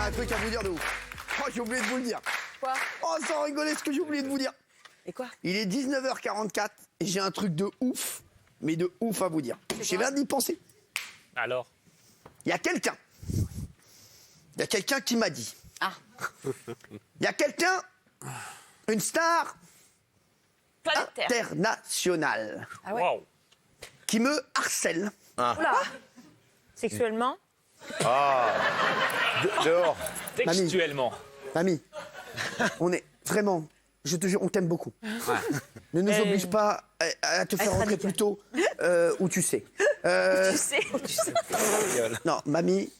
un truc à vous dire de ouf. Oh, j'ai oublié de vous le dire. Quoi? Oh, sans rigoler, ce que j'ai oublié de vous dire. Et quoi? Il est 19h44 et j'ai un truc de ouf, mais de ouf à vous dire. J'ai l'air d'y penser. Alors? Il y a quelqu'un qui m'a dit. Ah. Il y a quelqu'un, une star Planétaire. internationale, Ah ouais. Waouh. qui me harcèle. Oula. Sexuellement? Dehors. Textuellement. Mamie, on est vraiment, je te jure, on t'aime beaucoup. Ne nous oblige pas à te faire rentrer plus tôt où tu sais. Tu sais. Non, mamie,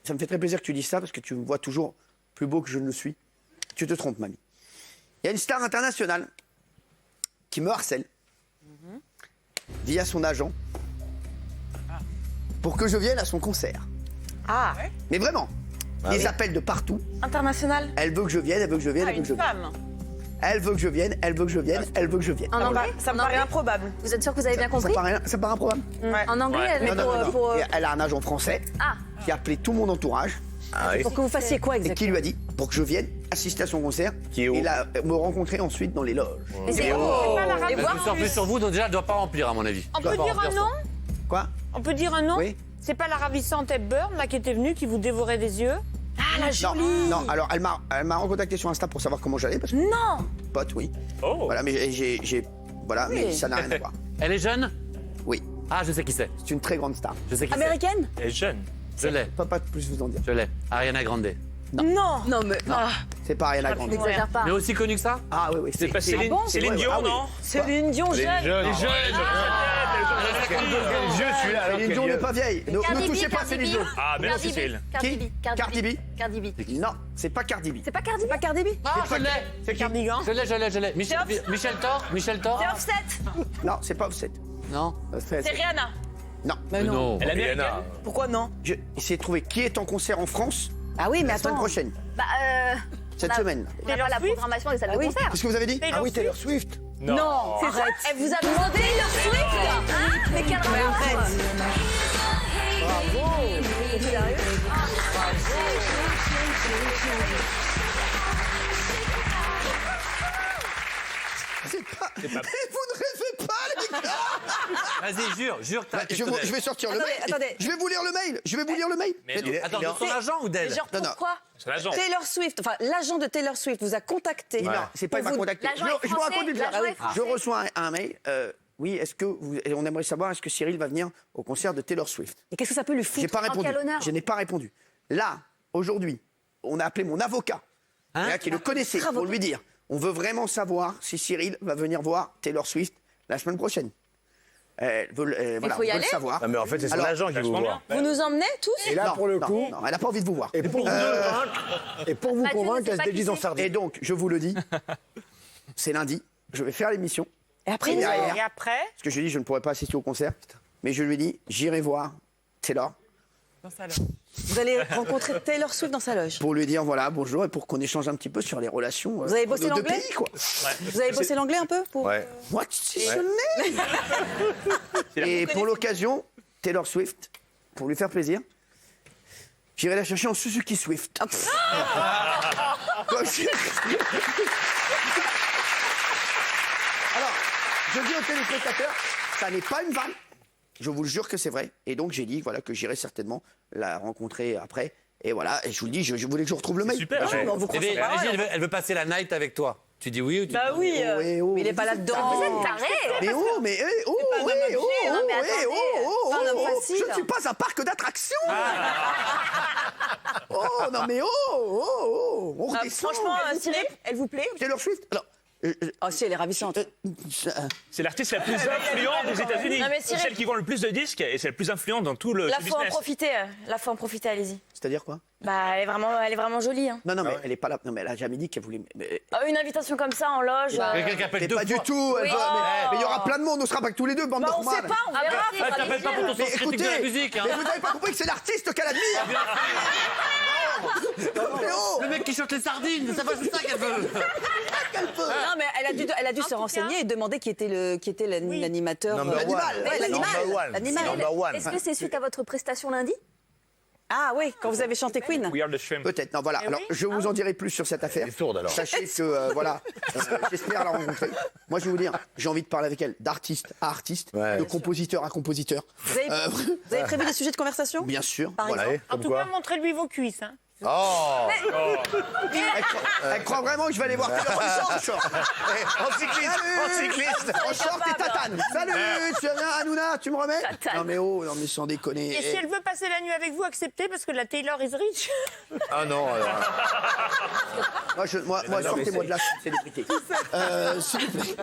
ça me fait très plaisir que tu dises ça parce que tu me vois toujours plus beau que je ne le suis. Tu te trompes, mamie. Il y a une star internationale qui me harcèle via son agent pour que je vienne à son concert. Ah. Mais vraiment, des appels de partout. International? Elle veut que je vienne, elle veut que je vienne, Ah, elle veut une que je vienne. femme. Elle veut que je vienne, elle veut que je vienne, elle veut que je vienne. En anglais? Ça me paraît improbable. Vous êtes sûr que vous avez bien Ça compris? paraît improbable. En anglais, Ouais. elle Non, non, non, non. pour, Et elle a un agent français Ah, qui a appelé tout mon entourage pour que vous fassiez quoi et qui exactement? lui a dit pour que je vienne assister à son concert Qui est où et me rencontrer ensuite dans les loges. Mais c'est C'est pas la Et radio. voir Je suis plus sur vous, donc déjà, elle ne doit pas remplir, à mon avis. On peut Doit pas dire un remplir nom? Quoi? On peut dire un nom? Oui. C'est pas la ravissante Hepburn, là, qui était venue, qui vous dévorait des yeux? Ah, la Non, jolie! non, alors elle m'a recontacté sur Insta pour savoir comment j'allais parce que Non! pote, oui. Oh. Voilà, mais voilà, mais ça n'a rien à voir. Elle est jeune? Oui, Ah, je sais qui c'est. c'est une très grande star. Je sais qui c'est. Américaine? Elle est jeune. Je l'ai. Je peux pas plus vous en dire. Je l'ai. Ariana Grande. Non! Non, mais C'est pas Ariana Grande. n'exagère pas. Mais aussi connue que ça? Ah oui, oui. C'est pas Céline, bon Céline Ouais, Dion, ah oui. non? Céline Dion jeune! Jeune. Quel yeux celui-là. Céline Dion n'est pas vieille. Ne touchez pas à Céline Dion. Ah, mais non, c'est Céline. Cardi B. Cardi B. Cardi B. Non, c'est pas Cardi B. C'est pas Cardi B? Pas Cardi B? Ah, je l'ai. C'est Cardigan? Je l'ai. Michel Thor? Michel Thor? C'est Offset! Non, c'est pas Offset. Non. C'est Rihanna! Non. Mais non. Elle est américaine? Pourquoi non? J'ai essayé de trouver qui est en concert en France Ah oui, mais la semaine attends. prochaine, Bah, cette on a- semaine. on n'a pas la programmation des salles de concert. Qu'est-ce que vous avez dit? Taylor Swift. Swift. Non, C'est arrête. Elle vous a demandé Taylor Swift? Hein? Mais quel rapport? T'es sérieux? C'est pas... Mais vous ne rêvez pas, les gars. Vas-y, jure, t'as Je vais sortir le Attendez, mail. attendez. Je vais vous lire le mail. Je vais vous lire le mail. Mais non, Attends, de son agent ou d'elle? Genre Non, non. pourquoi? c'est l'agent. Taylor Swift, enfin l'agent de Taylor Swift vous a contacté. Non, c'est pas il m'a Pour vous- contacté. L'agent est Je vous raconte français, une l'agent est histoire. français. Je reçois un mail. Oui, est-ce que vous... et on aimerait savoir est-ce que Cyril va venir au concert de Taylor Swift? Et qu'est-ce que ça peut lui J'ai foutre? pas répondu. quel honneur. Je n'ai pas répondu. Là, aujourd'hui, on a appelé mon avocat, Hein? qui le connaissait, Votre pour avocat. lui dire on veut vraiment savoir si Cyril va venir voir Taylor Swift la semaine prochaine. Elle veut, voilà, faut y on veut aller le savoir. Non, mais en fait, c'est son Alors, agent qui vous vachement voit. Bah, Vous nous emmenez tous? Et là, Non, pour le non, coup, non, elle n'a pas envie de vous voir. et pour vous convaincre, Mathieu ne sait elle se pas qui déguise en c'est. Et sardine. donc, je vous le dis, c'est lundi, je vais faire l'émission. Et après, Et derrière, Et après? parce que je lui ai dit, je ne pourrais pas assister au concert, mais je lui ai dit, j'irai voir Taylor vous allez rencontrer Taylor Swift dans sa loge. pour lui dire, voilà, bonjour, et pour qu'on échange un petit peu sur les relations Vous avez bossé de deux l'anglais pays, quoi. Vous avez bossé l'anglais un peu pour... Ouais. What's your name? Et pour l'occasion, Taylor Swift, pour lui faire plaisir, j'irai la chercher en Suzuki Swift. Ah, pff. Donc, alors, je dis aux téléspectateurs, ça n'est pas une vanne. Je vous le jure que c'est vrai. Et donc, j'ai dit voilà, que j'irai certainement la rencontrer après. Et voilà, et je vous le dis, je voulais que je retrouve le mail. Super. Bien sûr. Ouais. On vous Eh croit bien, sur parole. Régine, elle veut passer la night avec toi. Tu dis oui ou tu Bah dis oui. Oh, eh, oh, Mais il est pas là-dedans. Vous êtes taré! Mais oh, mais eh, oh, pas un homme eh, oh, obligé, oh, hein, mais eh, attendez, oh, pas un homme oh, facile. je ne suis pas un parc d'attractions. Oh, non, mais on redescend. Franchement, Cyril, elle vous plaît? Taylor Swift. Alors, Oh si, elle est ravissante. C'est l'artiste la plus influente des États-Unis. Non, mais C'est Cyril- celle qui vend le plus de disques et c'est la plus influente dans tout le Là, business. faut en profiter, allez-y. c'est-à-dire quoi? Bah, elle est vraiment jolie, hein. Non, mais elle est pas là. Non, mais elle a jamais dit qu'elle voulait. Une invitation comme ça en loge. Quelqu'un qui appelle Mais deux pas fois. du tout. elle Oui. va- mais il y aura plein de monde. On sera pas que tous les deux, bande Bah, de on sait normales. pas, on verra. Ah, t'appelles pas pour ton Mais sens critique de la écoutez, musique. Hein. mais vous n'avez pas compris que c'est l'artiste qu'elle admire. Mais oh, Le mec qui chante les sardines, ça va, c'est ça qu'elle veut. qu'elle peut. Non, mais elle a dû se renseigner et demander qui était l'animateur. Number one. L'animal. Ouais, l'animal. Number one. L'animal. Number one. Est-ce que c'est suite à votre prestation lundi? Ah oui, quand vous avez chanté Queen. We are the shrimp. Peut-être. Non, voilà. Eh Alors, oui, je vous en dirai plus sur cette affaire. Elle est sourde, alors. Sachez que, voilà, j'espère la rencontrer. Moi, je vais vous dire, j'ai envie de parler avec elle d'artiste à artiste, Ouais. de compositeur à compositeur. Vous avez prévu des sujets de conversation? Bien sûr. Par Voilà. exemple. En Comme tout quoi cas, montrez-lui vos cuisses. Hein. Oh Elle croit vraiment que je vais aller voir en short. En cycliste En short et tatane. Salut, tu viens, Hanouna, tu me remets? Tatane. Non, mais oh, non, mais sans déconner. Et si elle veut passer la nuit avec vous, acceptez, parce que la Taylor is rich. Ah non, alors. Moi, sortez-moi de là, célébrité. S'il vous plaît.